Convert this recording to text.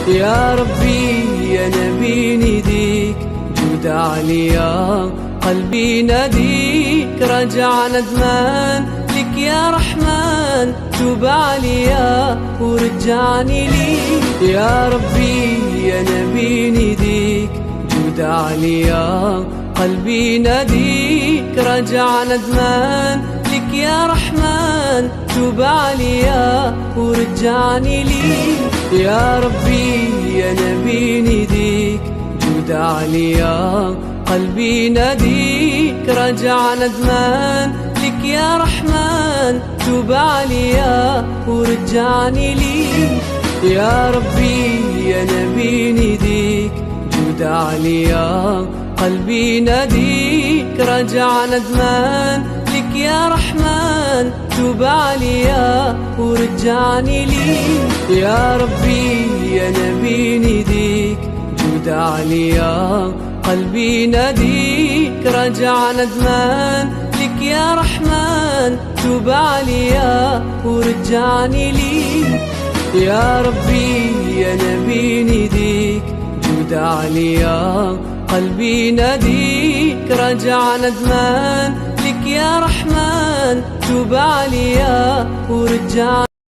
يا ربي يا نبي نديك جود عليا قلبي ناديك رجع ندمان لك يا رحمن توب عليا ورجعني ليك يا ربي يا نبي نديك جود عليا قلبي ناديك رجع ندمان لك يا رحمن توب عليا ورجعني ليك يا ربي يا نبي نديك جود عليا قلبي ناديك رجع ندمان لك يا رحمن توب عليا ورجعني ليك يا ربي يا نبي نديك جود عليا قلبي ناديك رجع ندمان لك يا رحمن توب عليا ورجعني ليك يا ربي يا نبي نديك جود عليا قلبي ناديك رجع ندمان لك يا رحمن توب عليا ورجعني ليك يا ربي يا نبي نديك جود عليا قلبي ناديك رجع ندمان لك يا رحمن توب عليا ورجعني